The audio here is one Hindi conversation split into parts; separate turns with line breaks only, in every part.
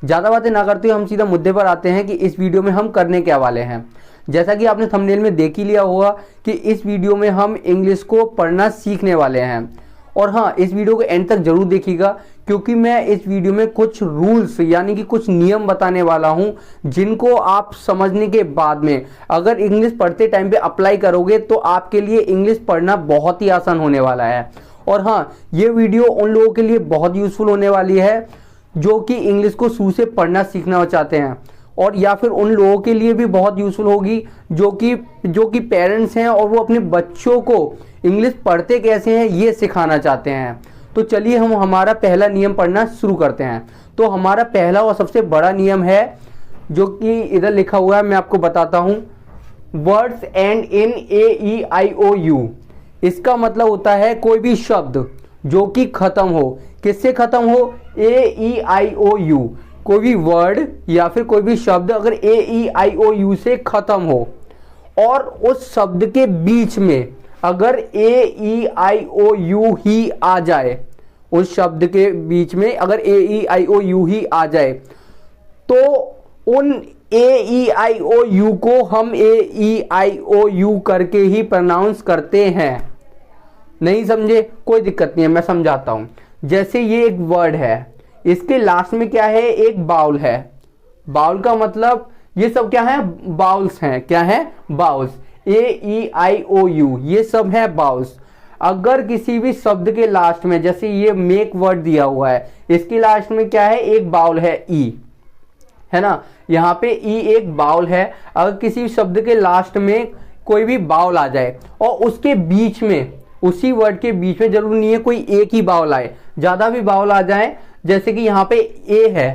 ज़्यादा बातें ना करते हुए हम सीधा मुद्दे पर आते हैं कि इस वीडियो में हम करने क्या वाले हैं। जैसा कि आपने थंबनेल में देख ही लिया होगा कि इस वीडियो में हम इंग्लिश को पढ़ना सीखने वाले हैं। और हाँ, इस वीडियो को एंड तक जरूर देखिएगा, क्योंकि मैं इस वीडियो में कुछ रूल्स यानी कि कुछ नियम बताने वाला हूं, जिनको आप समझने के बाद में अगर इंग्लिश पढ़ते टाइम पे अप्लाई करोगे तो आपके लिए इंग्लिश पढ़ना बहुत ही आसान होने वाला है। और हाँ, ये वीडियो उन लोगों के लिए बहुत यूजफुल होने वाली है जो कि इंग्लिश को शुरू से पढ़ना सीखना चाहते हैं, और या फिर उन लोगों के लिए भी बहुत यूजफुल होगी जो कि पेरेंट्स हैं और वो अपने बच्चों को इंग्लिश पढ़ते कैसे हैं ये सिखाना चाहते हैं। तो चलिए हम हमारा पहला नियम पढ़ना शुरू करते हैं। तो हमारा पहला और सबसे बड़ा नियम है जो कि इधर लिखा हुआ है, मैं आपको बताता हूं। Words and in AEIOU। इसका मतलब होता है कोई भी शब्द जो कि खत्म हो, किससे खत्म हो? AEIOU। कोई भी वर्ड या फिर कोई भी शब्द अगर AEIOU से खत्म हो और उस शब्द के बीच में अगर AEIOU ही आ जाए, उस शब्द के बीच में अगर AEIOU ही आ जाए, तो उन AEIOU को हम AEIOU करके ही प्रोनाउंस करते हैं। नहीं समझे? कोई दिक्कत नहीं है, मैं समझाता हूं। जैसे ये एक वर्ड है, इसके लास्ट में क्या है? एक बाउल है। बाउल का मतलब ये सब क्या है? बाउल्स हैं। क्या है? बाउल्स। AEIOU ये सब है बाउल्स। अगर किसी भी शब्द के लास्ट में, जैसे ये मेक वर्ड दिया हुआ है, इसके लास्ट में क्या है? एक बाउल है, ई, है ना? यहाँ पे ई एक बाउल है। अगर किसी शब्द के लास्ट में कोई भी बाउल आ जाए और उसके बीच में, उसी वर्ड के बीच में, जरूरी नहीं है कोई एक ही बाउल आए, ज्यादा भी बाउल आ जाए, जैसे कि यहाँ पे ए है,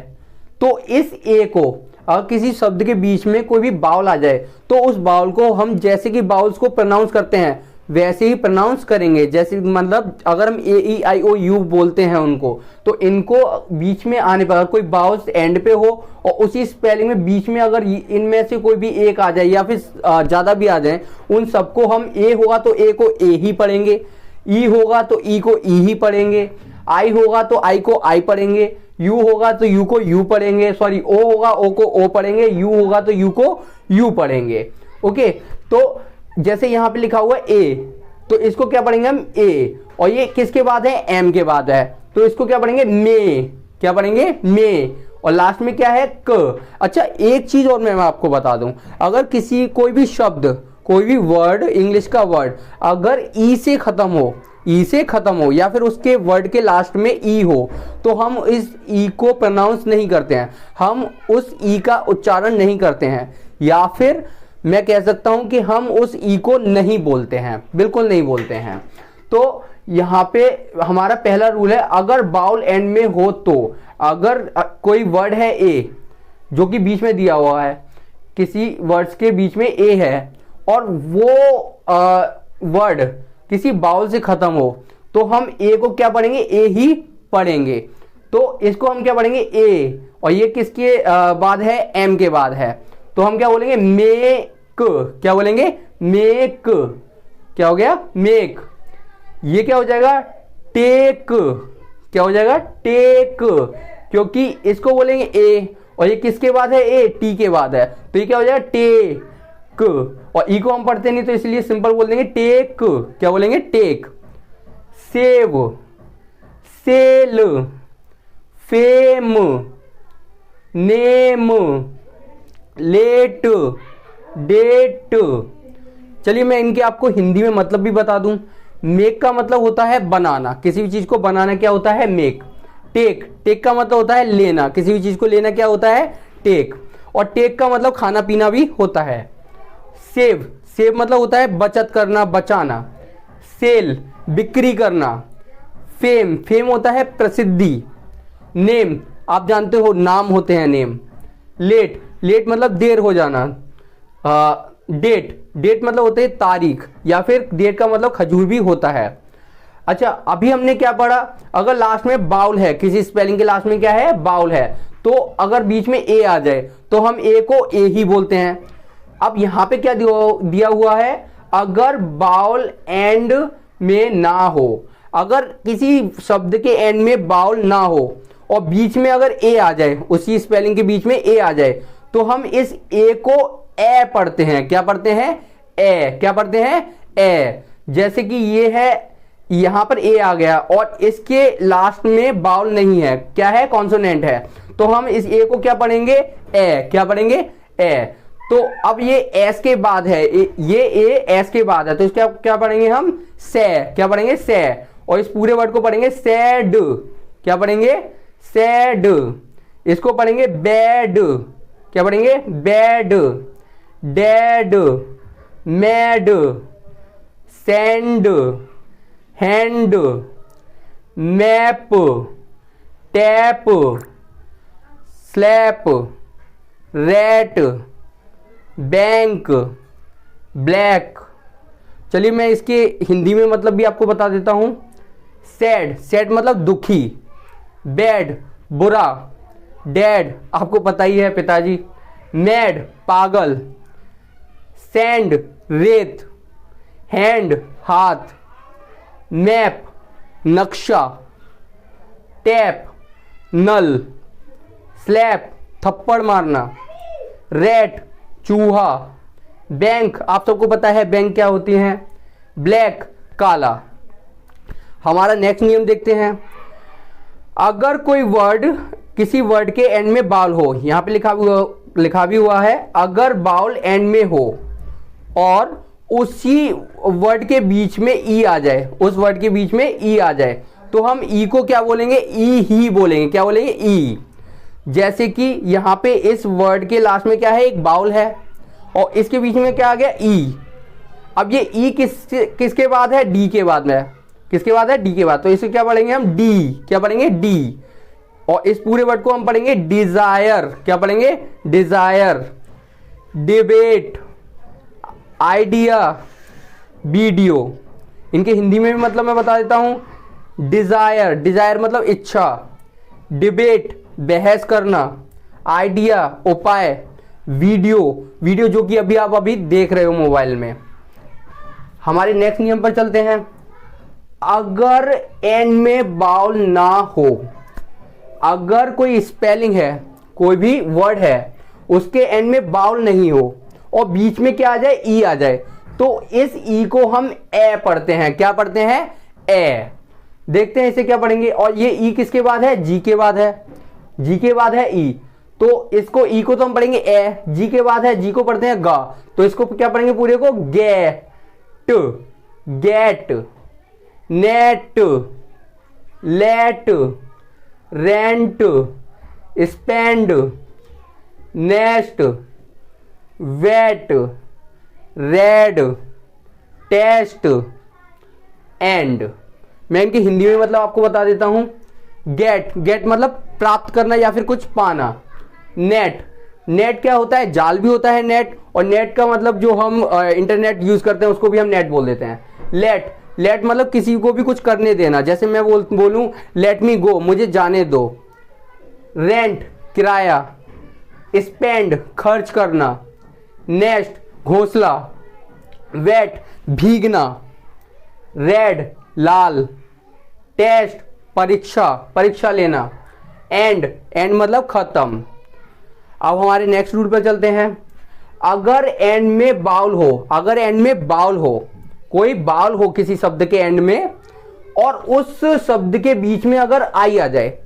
तो इस ए को अगर किसी शब्द के बीच में कोई भी बाउल आ जाए तो उस बाउल को हम जैसे कि बाउल्स को प्रोनाउंस करते हैं वैसे ही प्रोनाउंस करेंगे। जैसे मतलब अगर हम AEIOU बोलते हैं उनको, तो इनको बीच में आने पर कोई बाउल्स एंड पे हो और उसी स्पेलिंग में बीच में अगर इनमें से कोई भी एक आ जाए या फिर ज्यादा भी आ जाए, उन सबको हम ए होगा तो ए को ए ही पढ़ेंगे, ई होगा तो ई को ई ही पढ़ेंगे, आई होगा तो आई को आई पढ़ेंगे, यू होगा तो यू को यू पढ़ेंगे, सॉरी ओ होगा ओ को ओ पढ़ेंगे, यू होगा तो यू को यू पढ़ेंगे। ओके, तो जैसे यहां पे लिखा हुआ ए, तो इसको क्या पढ़ेंगे हम? ए। और ये किसके बाद है? एम के बाद है, तो इसको क्या पढ़ेंगे? मे। क्या पढ़ेंगे? मे। और लास्ट में क्या है? क। अच्छा, एक चीज और मैं आपको बता दूं, अगर किसी कोई भी शब्द, कोई भी वर्ड, इंग्लिश का वर्ड अगर ई से खत्म हो, ई से खत्म हो या फिर उसके वर्ड के लास्ट में ई हो, तो हम इस ई को प्रोनाउंस नहीं करते हैं, हम उस ई का उच्चारण नहीं करते हैं, या फिर मैं कह सकता हूं कि हम उस ई को नहीं बोलते हैं, बिल्कुल नहीं बोलते हैं। तो यहां पे हमारा पहला रूल है, अगर बाउल एंड में हो, तो अगर कोई वर्ड है ए जो कि बीच में दिया हुआ है, किसी वर्ड्स के बीच में ए है और वो वर्ड किसी बाउल से खत्म हो, तो हम ए को क्या पढ़ेंगे? ए ही पढ़ेंगे। तो इसको हम क्या पढ़ेंगे? ए। और ये किसके बाद है? एम के बाद है, तो हम क्या बोलेंगे? मेक। क्या बोलेंगे? मेक। क्या हो गया? मेक। ये क्या हो जाएगा? टेक। क्या हो जाएगा? टेक, क्योंकि इसको बोलेंगे ए और ये किसके बाद है? ए, टी के बाद है, तो ये क्या हो जाएगा? टेक। और ई को हम पढ़ते नहीं तो इसलिए सिंपल बोल देंगे टेक। क्या बोलेंगे? Take. Save, sale, fame, name, late, date. चलिए मैं इनके आपको हिंदी में मतलब भी बता दूं। मेक का मतलब होता है बनाना, किसी भी चीज को बनाना क्या होता है? मेक। टेक, टेक का मतलब होता है लेना, किसी भी चीज को लेना क्या होता है? टेक। और टेक का मतलब खाना पीना भी होता है। सेव, सेव मतलब होता है बचत करना, बचाना। सेल, बिक्री करना। फेम, फेम होता है प्रसिद्धि। नेम, आप जानते हो नाम होते हैं नेम। लेट, लेट मतलब देर हो जाना। डेट, डेट मतलब होते है तारीख, या फिर डेट का मतलब खजूर भी होता है। अच्छा, अभी हमने क्या पढ़ा? अगर लास्ट में बाउल है, किसी स्पेलिंग के लास्ट में क्या है? बाउल है, तो अगर बीच में ए आ जाए तो हम ए को ए ही बोलते हैं। अब यहां पे क्या दिया हुआ है? अगर बाउल एंड में ना हो, अगर किसी शब्द के एंड में बाउल ना हो और बीच में अगर ए आ जाए, उसी स्पेलिंग के बीच में ए आ जाए, तो हम इस ए को ए पढ़ते हैं। क्या पढ़ते हैं? ए। क्या पढ़ते हैं? ए। जैसे कि ये है, यहां पर ए आ गया और इसके लास्ट में बाउल नहीं है, क्या है? कॉन्सोनेंट है, तो हम इस ए को क्या पढ़ेंगे? ए। क्या पढ़ेंगे? ए। तो अब ये एस के बाद है, ये ए एस के बाद है, तो इसका क्या पढ़ेंगे हम? से। क्या पढ़ेंगे? से। और इस पूरे वर्ड को पढ़ेंगे सैड। क्या पढ़ेंगे? सैड। इसको पढ़ेंगे बैड। क्या पढ़ेंगे? Bad. Dead, mad, send, hand, map, tap, slap, rat, bank, black. चलिए मैं इसके हिंदी में मतलब भी आपको बता देता हूं। सैड, सैड मतलब दुखी। बैड, बुरा। डैड, आपको पता ही है, पिताजी। मैड, पागल। सैंड, रेत। हैंड, हाथ। मैप, नक्शा। टैप, नल। स्लैप, थप्पड़ मारना। रैट, चूहा। बैंक, आप सबको पता है बैंक क्या होती है? ब्लैक, काला। हमारा नेक्स्ट नियम देखते हैं। अगर कोई वर्ड, किसी वर्ड के एंड में बाउल हो, यहां पे लिखा भी हुआ है, अगर बाउल एंड में हो और उसी वर्ड के बीच में ई आ जाए, उस वर्ड के बीच में ई आ जाए, तो हम ई को क्या बोलेंगे? ई ही बोलेंगे। क्या बोलेंगे? ई। जैसे कि यहां पे इस वर्ड के लास्ट में क्या है? एक बाउल है और इसके बीच में क्या आ गया? ई। अब ये ई किसके बाद है? डी के बाद में। किसके बाद है? डी के बाद। तो इसे क्या पढ़ेंगे हम? डी। क्या पढ़ेंगे? डी। और इस पूरे वर्ड को हम पढ़ेंगे डिजायर। क्या पढ़ेंगे? डिजायर। Debate, idea, video. इनके हिंदी में भी मतलब मैं बता देता हूं। डिजायर, डिजायर मतलब इच्छा। डिबेट, बहस करना। आइडिया, उपाय। वीडियो, वीडियो जो कि अभी आप देख रहे हो मोबाइल में। हमारे नेक्स्ट नियम पर चलते हैं। अगर एंड में बाउल ना हो, अगर कोई स्पेलिंग है, कोई भी वर्ड है, उसके एंड में बाउल नहीं हो और बीच में क्या आ जाए? ई आ जाए, तो इस ई को हम ए पढ़ते हैं। क्या पढ़ते हैं? ए। देखते हैं इसे क्या पढ़ेंगे। और ये ई किसके बाद है? जी के बाद है। जी के बाद है ई, तो इसको ई को तो हम पढ़ेंगे ए। जी के बाद है, जी को पढ़ते हैं गा, तो इसको क्या पढ़ेंगे? पूरे को get, get, net, let, rent, spend, nest, wet, red, test, end. मैं इनकी हिंदी में मतलब आपको बता देता हूं। गेट, गेट मतलब प्राप्त करना या फिर कुछ पाना। नेट, नेट क्या होता है? जाल भी होता है नेट, और नेट का मतलब जो हम इंटरनेट यूज करते हैं उसको भी हम नेट बोल देते हैं। लेट, लेट मतलब किसी को भी कुछ करने देना, जैसे मैं बोलूं लेट मी गो, मुझे जाने दो। रेंट, किराया। स्पेंड, खर्च करना। नेस्ट, घोंसला। वेट, भीगना। रेड, लाल। टेस्ट, परीक्षा, परीक्षा लेना। एंड, एंड मतलब खत्म। अब हमारे नेक्स्ट रूल पर चलते हैं। अगर एंड में बाउल हो, अगर एंड में बाउल हो, कोई बाउल हो किसी शब्द के एंड में और उस शब्द के बीच में अगर आई आ जाए,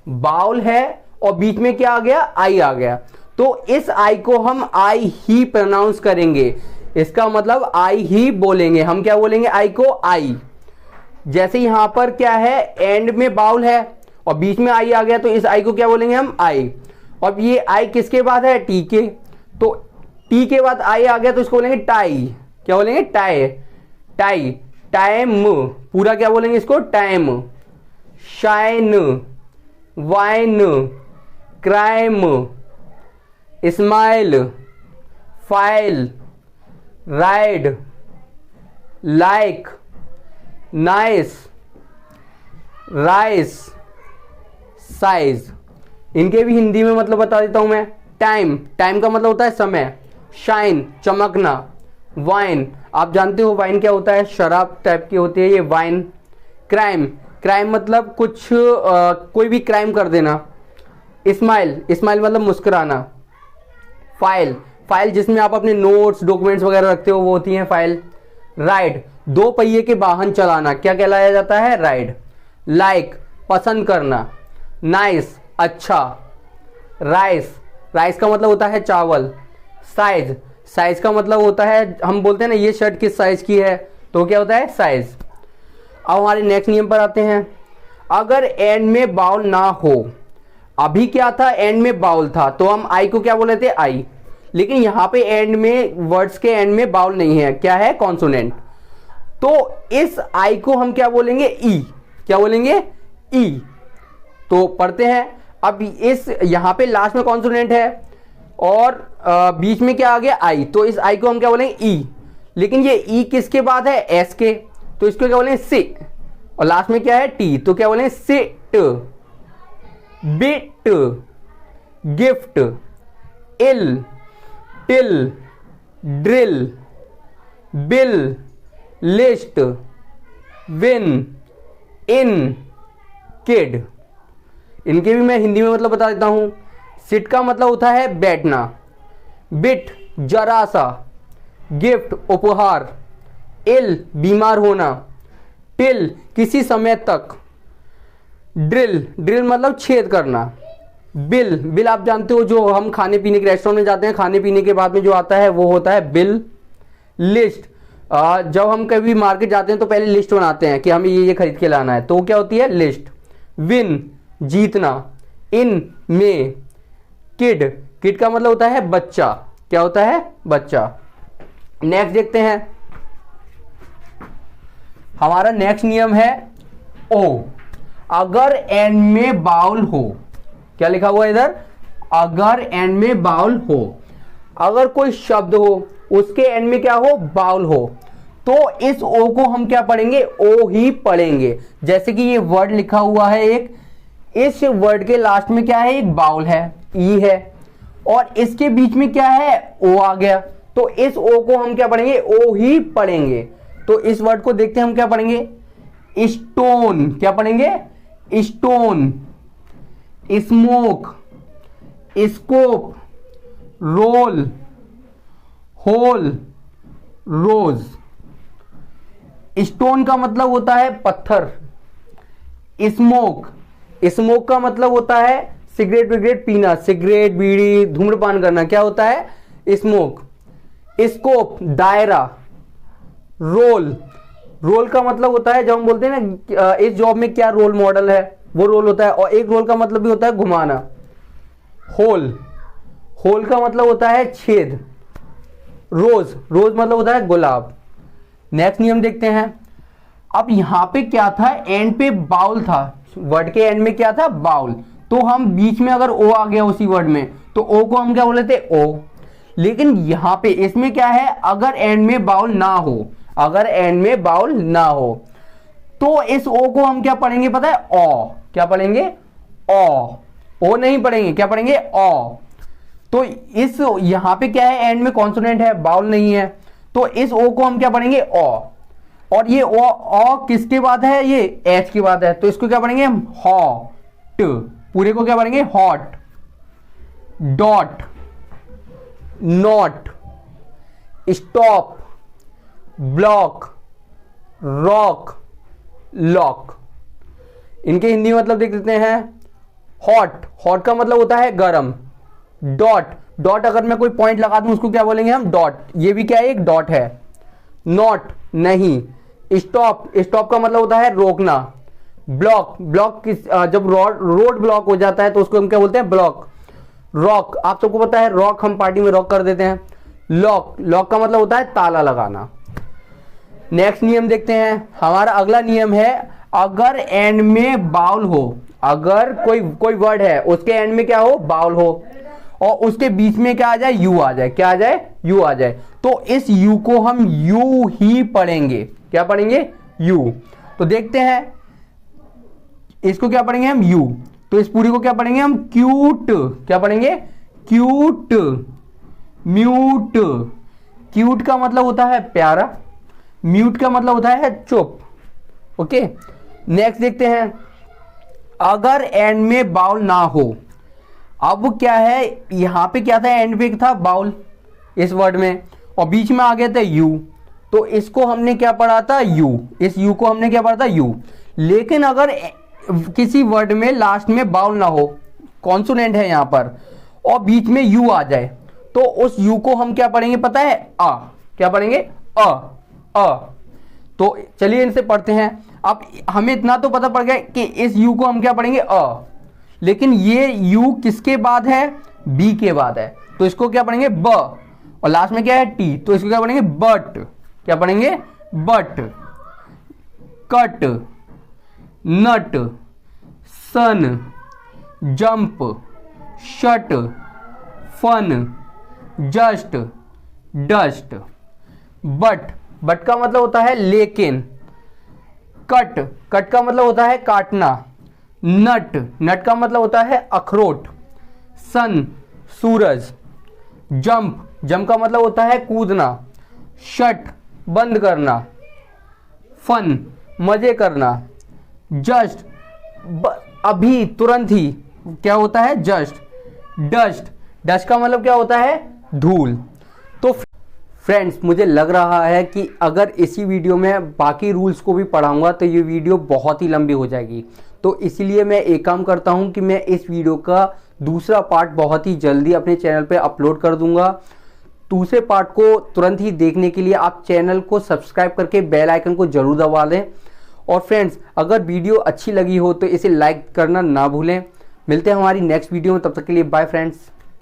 बाउल है और बीच में क्या आ गया? आई आ गया, तो इस आई को हम आई ही प्रोनाउंस करेंगे। इसका मतलब आई ही बोलेंगे। हम क्या बोलेंगे? आई को आई। जैसे यहां पर क्या है? एंड में बाउल है और बीच में आई आ गया, तो इस आई को क्या बोलेंगे हम? आई। और ये आई किसके बाद है? टी के, तो टी के बाद आई आ गया, तो इसको बोलेंगे टाई। क्या बोलेंगे? Tie, tie. टाइम, पूरा क्या बोलेंगे इसको? Time. Shine, wine, crime, smile, file, ride, like, nice, rice, size. इनके भी हिंदी में मतलब बता देता हूं मैं। टाइम, टाइम का मतलब होता है समय। शाइन, चमकना। वाइन, आप जानते हो वाइन क्या होता है? शराब टाइप की होती है ये वाइन। क्राइम, क्राइम मतलब कुछ कोई भी क्राइम कर देना। स्माइल, स्माइल मतलब मुस्कुराना। फाइल, फाइल जिसमें आप अपने नोट्स डॉक्यूमेंट्स वगैरह रखते हो वो होती है फाइल। राइड, दो पहिए के वाहन चलाना क्या कहलाया जाता है? राइड। लाइक, पसंद करना। नाइस, अच्छा। राइस, राइस का मतलब होता है चावल। साइज, साइज का मतलब होता है, हम बोलते हैं ना ये शर्ट किस साइज की है, तो क्या होता है? साइज। अब हमारे नेक्स्ट नियम पर आते हैं। अगर एंड में बाउल ना हो, अभी क्या था? एंड में बाउल था तो हम आई को क्या बोले थे? आई। लेकिन यहां पे एंड में, वर्ड्स के एंड में बाउल नहीं है, क्या है? कॉन्सोनेंट। तो इस आई को हम क्या बोलेंगे? ई। क्या बोलेंगे? ई। तो पढ़ते हैं। अब इस यहां पे लास्ट में कॉन्सोनेंट है और बीच में क्या आ गया? आई। तो इस आई को हम क्या बोलेंगे? ई। लेकिन ये ई किसके बाद है? एस के, तो इसको क्या बोलेंगे? से। और लास्ट में क्या है? टी, तो क्या बोलेंगे? Sit. Bit, gift, ill, till, drill, bill, list, win, in, kid. इनके भी मैं हिंदी में मतलब बता देता हूं। सिट का मतलब होता है बैठना। बिट, जरा सा। गिफ्ट, उपहार। इल, बीमार होना। टिल, किसी समय तक। ड्रिल, ड्रिल मतलब छेद करना। बिल, बिल आप जानते हो जो हम खाने पीने के रेस्टोरेंट में जाते हैं, खाने पीने के बाद में जो आता है वो होता है बिल। लिस्ट, जब हम कभी मार्केट जाते हैं तो पहले लिस्ट बनाते हैं कि हमें ये खरीद के लाना है, तो क्या होती है? लिस्ट। विन, जीतना। इन, में। किड, किड का मतलब होता है बच्चा। क्या होता है? बच्चा। नेक्स्ट देखते हैं। हमारा नेक्स्ट नियम है ओ। अगर एंड में बाउल हो, क्या लिखा हुआ है इधर? अगर एंड में बाउल हो, अगर कोई शब्द हो उसके एंड में क्या हो? बाउल हो, तो इस ओ को हम क्या पढ़ेंगे? ओ ही पढ़ेंगे। जैसे कि ये वर्ड लिखा हुआ है एक, इस वर्ड के लास्ट में क्या है? एक बाउल है, ई है, और इसके बीच में क्या है? ओ आ गया, तो इस ओ को हम क्या पढ़ेंगे? ओ ही पढ़ेंगे। तो इस वर्ड को देखते हैं हम क्या पढ़ेंगे? स्टोन, क्या पढ़ेंगे? Stone. Smoke, scope, roll, hole, rose. Stone का मतलब होता है पत्थर। स्मोक, स्मोक का मतलब होता है सिगरेट विगरेट पीना, सिगरेट बीड़ी धूम्रपान करना, क्या होता है? स्मोक। स्कोप, दायरा। रोल, रोल का मतलब होता है जब हम बोलते हैं ना इस जॉब में क्या रोल मॉडल है, वो रोल होता है। और एक रोल का मतलब भी होता है घुमाना। होल, होल का मतलब होता है छेद। रोज, रोज मतलब होता है गुलाब। नेक्स्ट नियम देखते हैं। अब यहां पे क्या था? एंड पे बाउल था, वर्ड के एंड में क्या था? बाउल। तो हम बीच में अगर ओ आ गया उसी वर्ड में, तो ओ को हम क्या बोले थे? ओ। लेकिन यहां पे इसमें क्या है? अगर एंड में बाउल ना हो, अगर एंड में बाउल ना हो, तो इस ओ को हम क्या पढ़ेंगे पता है? ओ। क्या पढ़ेंगे? ओ। ओ नहीं पढ़ेंगे, क्या पढ़ेंगे? ओ। तो इस यहां पे क्या है? एंड में कॉन्सोनेंट है, बाउल नहीं है, तो इस ओ को हम क्या पढ़ेंगे? ओ। और ये ओ किसके बाद है? ये एच के बाद है, तो इसको क्या पढ़ेंगे? हॉट। पूरे को क्या पढ़ेंगे? Hot. Dot, not, stop, block, rock, lock. इनके हिंदी मतलब देख लेते हैं। हॉट, हॉट का मतलब होता है गरम। डॉट, डॉट अगर मैं कोई पॉइंट लगा दूं उसको क्या बोलेंगे हम? डॉट। ये भी क्या है? एक डॉट है। नॉट, नहीं। स्टॉप, स्टॉप का मतलब होता है रोकना। ब्लॉक, ब्लॉक किस जब रोड ब्लॉक हो जाता है तो उसको हम क्या बोलते हैं? ब्लॉक। रॉक, आप सबको पता है रॉक हम पार्टी में रॉक कर देते हैं। लॉक, लॉक का मतलब होता है ताला लगाना। नेक्स्ट नियम देखते हैं। हमारा अगला नियम है अगर एंड में बाउल हो, अगर कोई वर्ड है उसके एंड में क्या हो? बाउल हो, और उसके बीच में क्या आ जाए? यू आ जाए। क्या आ जाए? यू आ जाए, तो इस यू को हम यू ही पढ़ेंगे। क्या पढ़ेंगे? यू। तो देखते हैं इसको क्या पढ़ेंगे हम? यू। तो इस पूरी को क्या पढ़ेंगे हम? क्यूट। क्या पढ़ेंगे? क्यूट। म्यूट, क्यूट का मतलब होता है प्यारा, म्यूट का मतलब होता है चुप। ओके, नेक्स्ट देखते हैं, अगर एंड में बाउल ना हो। अब क्या है, यहां पे क्या था, एंड पे था बाउल इस वर्ड में, और बीच में आ गया था यू, तो इसको हमने क्या पढ़ा था, यू, इस यू को हमने क्या पढ़ा था, यू। लेकिन अगर किसी वर्ड में लास्ट में बाउल ना हो, कॉन्सोनेंट है यहां पर, और बीच में यू आ जाए, तो उस यू को हम क्या पढ़ेंगे पता है, अ। क्या पढ़ेंगे, अ। अ। तो चलिए इनसे पढ़ते हैं। अब हमें इतना तो पता पड़ गया कि इस यू को हम क्या पढ़ेंगे, अ। लेकिन ये यू किसके बाद है, बी के बाद है, तो इसको क्या पढ़ेंगे, ब। और लास्ट में क्या है, टी, तो इसको क्या पढ़ेंगे, बट। क्या पढ़ेंगे, but. Cut, nut, sun, jump, shut, fun, just, dust. But, but का मतलब होता है लेकिन। कट, कट का मतलब होता है काटना। नट, नट का मतलब होता है अखरोट। सन, सूरज। जंप, जंप का मतलब होता है कूदना। शट, बंद करना। फन, मजे करना। जस्ट, अभी तुरंत ही क्या होता है, जस्ट। डस्ट, डस्ट का मतलब क्या होता है, धूल। तो फ्रेंड्स, मुझे लग रहा है कि अगर इसी वीडियो में बाकी रूल्स को भी पढ़ाऊंगा तो ये वीडियो बहुत ही लंबी हो जाएगी। तो इसीलिए मैं एक काम करता हूं कि मैं इस वीडियो का दूसरा पार्ट बहुत ही जल्दी अपने चैनल पे अपलोड कर दूंगा। दूसरे पार्ट को तुरंत ही देखने के लिए आप चैनल को सब्सक्राइब करके बेल आइकन को जरूर दबा दें। और फ्रेंड्स, अगर वीडियो अच्छी लगी हो तो इसे लाइक करना ना भूलें। मिलते हैं हमारी नेक्स्ट वीडियो में, तब तक के लिए बाय फ्रेंड्स।